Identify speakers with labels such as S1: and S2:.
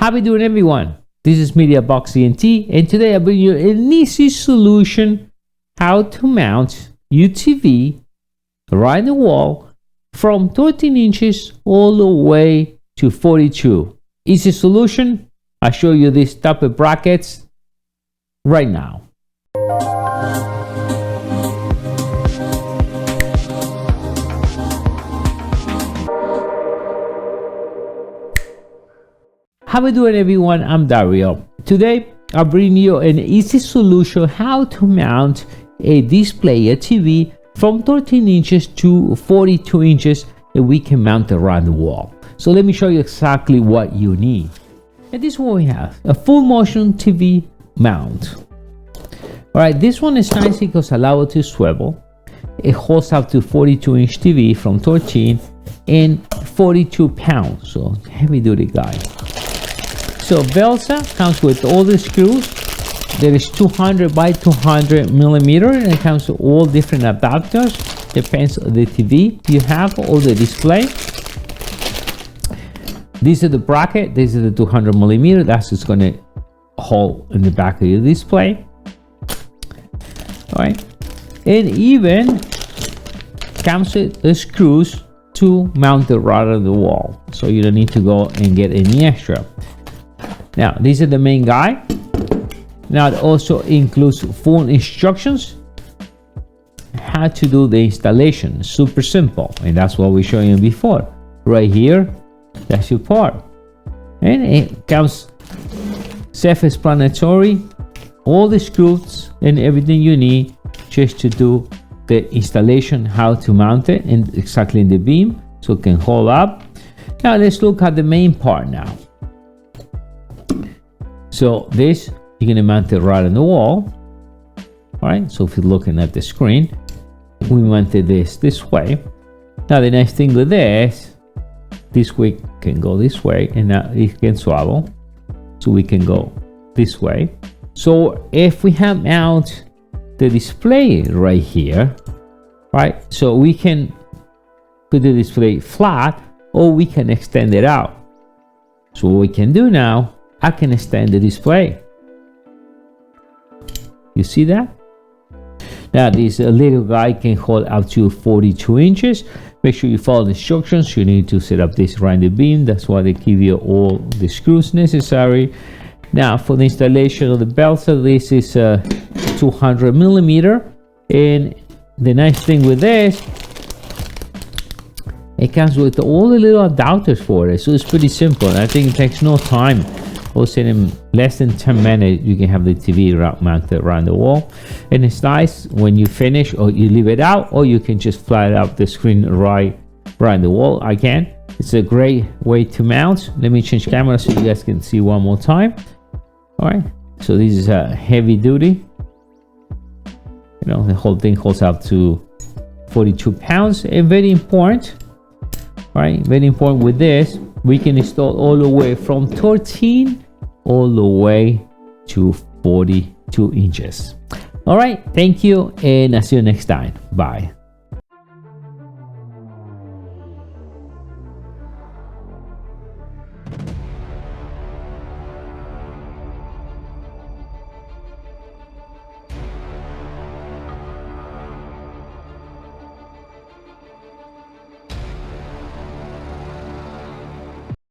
S1: How we doing, everyone? This is MEDIABOXENT, and today I bring you an easy solution how to mount UTV right in the wall from 13 inches all the way to 42. Easy solution. I'll show you these type of brackets right now. How we doing, everyone? I'm Dario. Today I'll bring you an easy solution how to mount a display, a TV from 13 inches to 42 inches, and we can mount it around the wall. So let me show you exactly what you need. And this is what we have: a full motion TV mount. All right, this one is nice because allow it to swivel. It holds up to 42-inch TV from 13 and 42 pounds, so heavy duty guy. So VESA comes with all the screws. There is 200 by 200 millimeter, and it comes with all different adapters. Depends on the TV you have or the display. This is the bracket. This is the 200 millimeter. That's just going to hold in the back of your display. All right, and even comes with the screws to mount it right on the wall, so you don't need to go and get any extra. Now, this is the main guy. Now, it also includes full instructions how to do the installation. Super simple, and that's what we showed you before. Right here, that's your part, and it comes self-explanatory. All the screws and everything you need just to do the installation, how to mount it, and exactly in the beam so it can hold up. Now, let's look at the main part now. So this, you're going to mount it right on the wall. All right, so if you're looking at the screen, we mounted this way. Now the nice thing with this way can go this way, and now it can swivel, so we can go this way. So if we have mount the display right here, right, so we can put the display flat, or we can extend it out. So what we can do now, I can extend the display. You see that? Now this little guy can hold up to 42 inches. Make sure you follow the instructions. You need to set up this around the beam. That's why they give you all the screws necessary. Now for the installation of the belt, so this is 200 millimeter, and the nice thing with this, it comes with all the little adapters for it, so it's pretty simple. I think it takes no time. Also in less than 10 minutes you can have the TV mounted around the wall, and it's nice when you finish, or you leave it out, or you can just flat out the screen right around the wall. Again, it's a great way to mount. Let me change camera so you guys can see one more time. All right, so this is a heavy duty, you know, the whole thing holds up to 42 pounds, and very important. All right, very important with this, we can install all the way from 13 all the way to 42 inches. All right, thank you, and I'll see you next time. Bye.